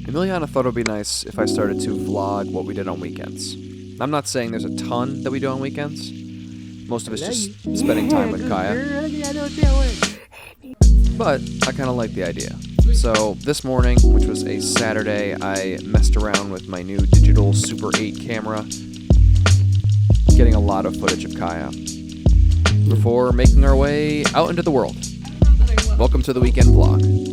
Emiliana thought it would be nice if I started to vlog what we did on weekends. I'm not saying there's a ton that we do on weekends. Most of it's just spending time with Kaya. But I kind of like the idea. So this morning, which was a Saturday, I messed around with my new digital Super 8 camera, getting a lot of footage of Kaya before making our way out into the world. Welcome to the weekend vlog.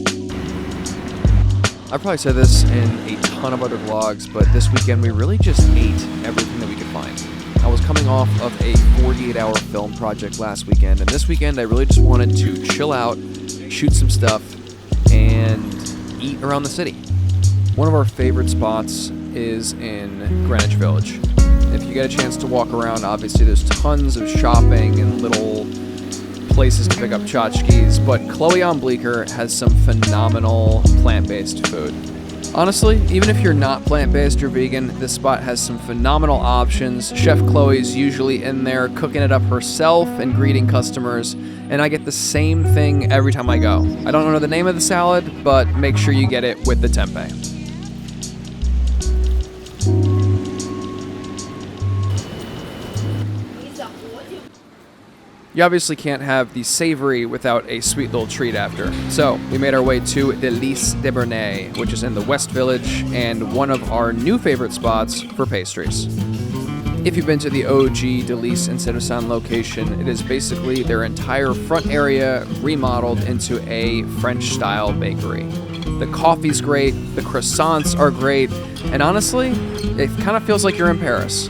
I've probably said this in a ton of other vlogs, but this weekend we really just ate everything that we could find. I was coming off of a 48-hour film project last weekend, and this weekend I really just wanted to chill out, shoot some stuff, and eat around the city. One of our favorite spots is in Greenwich Village. If you get a chance to walk around, obviously there's tons of shopping and little places to pick up tchotchkes, but Chloe on Bleeker has some phenomenal plant-based food. Honestly, even if you're not plant-based or vegan, this spot has some phenomenal options. Chef Chloe's usually in there cooking it up herself and greeting customers, and I get the same thing every time I go. I don't know the name of the salad, but make sure you get it with the tempeh. You obviously can't have the savory without a sweet little treat after. So we made our way to Délices de Bernay, which is in the West Village and one of our new favorite spots for pastries. If you've been to the OG Délices in Citizen location, it is basically their entire front area remodeled into a French-style bakery. The coffee's great, the croissants are great, and honestly, it kind of feels like you're in Paris.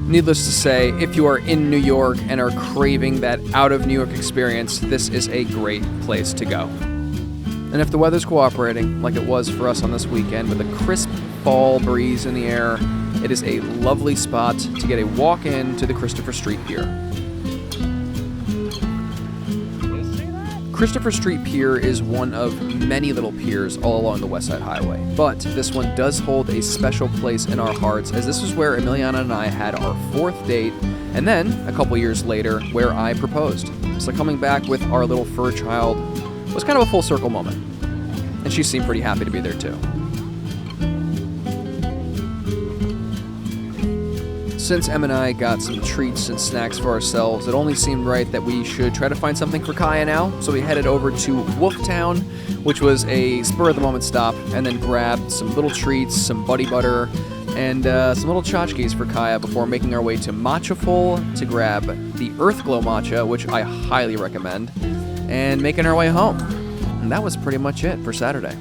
Needless to say, if you are in New York and are craving that out-of-New York experience, this is a great place to go. And if the weather's cooperating, like it was for us on this weekend, with a crisp fall breeze in the air, it is a lovely spot to get a walk in to the Christopher Street Pier. Christopher Street Pier is one of many little piers all along the West Side Highway, but this one does hold a special place in our hearts, as this is where Emiliana and I had our 4th date, and then, a couple years later, where I proposed. So coming back with our little fur child was kind of a full circle moment, and she seemed pretty happy to be there too. Since Em and I got some treats and snacks for ourselves, it only seemed right that we should try to find something for Kaya now. So we headed over to Wolftown, which was a spur-of-the-moment stop, and then grabbed some little treats, some buddy butter, and some little tchotchkes for Kaya before making our way to Matchaful to grab the Earthglow matcha, which I highly recommend, and making our way home. And that was pretty much it for Saturday.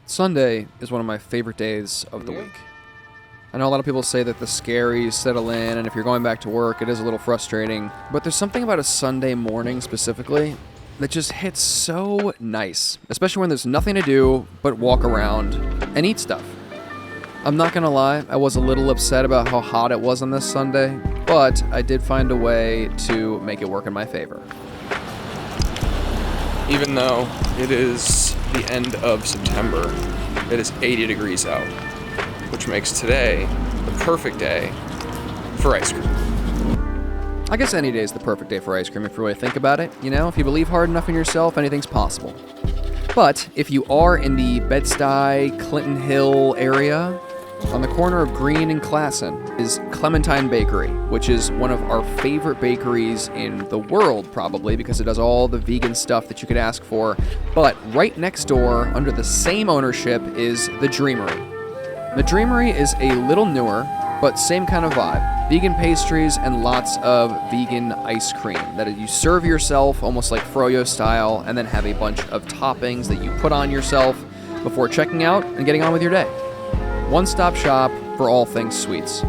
Sunday is one of my favorite days of the week. I know a lot of people say that the scaries settle in, and if you're going back to work, it is a little frustrating. But there's something about a Sunday morning specifically that just hits so nice, especially when there's nothing to do but walk around and eat stuff. I'm not gonna lie, I was a little upset about how hot it was on this Sunday, but I did find a way to make it work in my favor. Even though it is the end of September, it is 80 degrees out, which makes today the perfect day for ice cream. I guess any day is the perfect day for ice cream if you really think about it. You know, if you believe hard enough in yourself, anything's possible. But if you are in the Bed-Stuy, Clinton Hill area, on the corner of Green and Classen is Clementine Bakery, which is one of our favorite bakeries in the world, probably, because it does all the vegan stuff that you could ask for. But right next door, under the same ownership, is the Dreamery. The Dreamery is a little newer, but same kind of vibe. Vegan pastries and lots of vegan ice cream that you serve yourself, almost like froyo style, and then have a bunch of toppings that you put on yourself before checking out and getting on with your day. One-stop shop for all things sweets.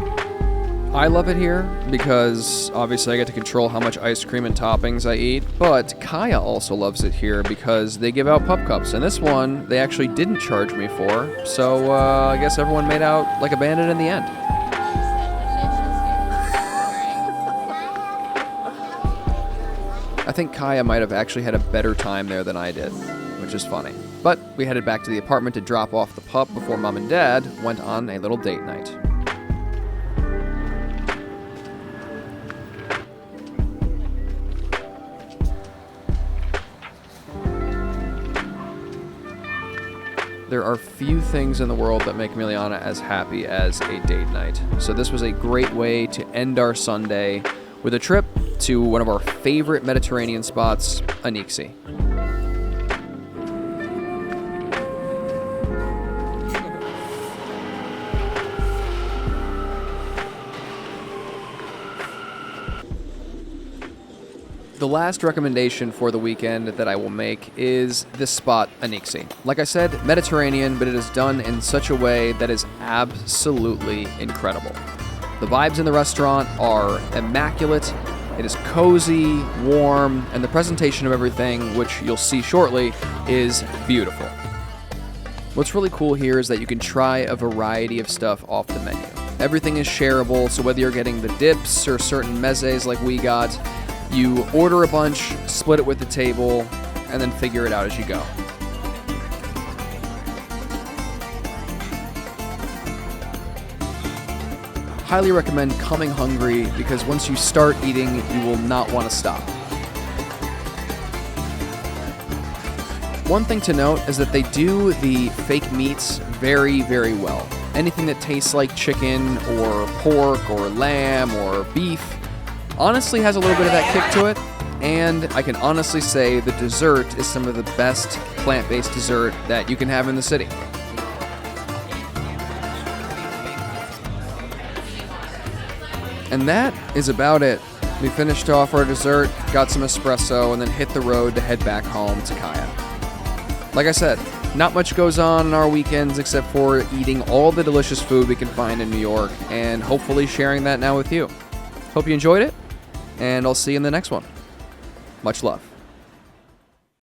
I love it here because obviously I get to control how much ice cream and toppings I eat, but Kaya also loves it here because they give out pup cups, and this one they actually didn't charge me for, so I guess everyone made out like a bandit in the end. I think Kaya might have actually had a better time there than I did, which is funny. But we headed back to the apartment to drop off the pup before Mom and Dad went on a little date night. There are few things in the world that make Miliana as happy as a date night. So this was a great way to end our Sunday with a trip to one of our favorite Mediterranean spots, NYC. The last recommendation for the weekend that I will make is this spot, NYC. Like I said, Mediterranean, but it is done in such a way that is absolutely incredible. The vibes in the restaurant are immaculate. It is cozy, warm, and the presentation of everything, which you'll see shortly, is beautiful. What's really cool here is that you can try a variety of stuff off the menu. Everything is shareable, so whether you're getting the dips or certain mezes like we got, you order a bunch, split it with the table, and then figure it out as you go. Highly recommend coming hungry because once you start eating, you will not want to stop. One thing to note is that they do the fake meats very, very well. Anything that tastes like chicken or pork or lamb or beef honestly has a little bit of that kick to it, and I can honestly say the dessert is some of the best plant-based dessert that you can have in the city. And that is about it. We finished off our dessert, got some espresso, and then hit the road to head back home to Kaya. Like I said, not much goes on our weekends except for eating all the delicious food we can find in New York, and hopefully sharing that now with you. Hope you enjoyed it, and I'll see you in the next one. Much love.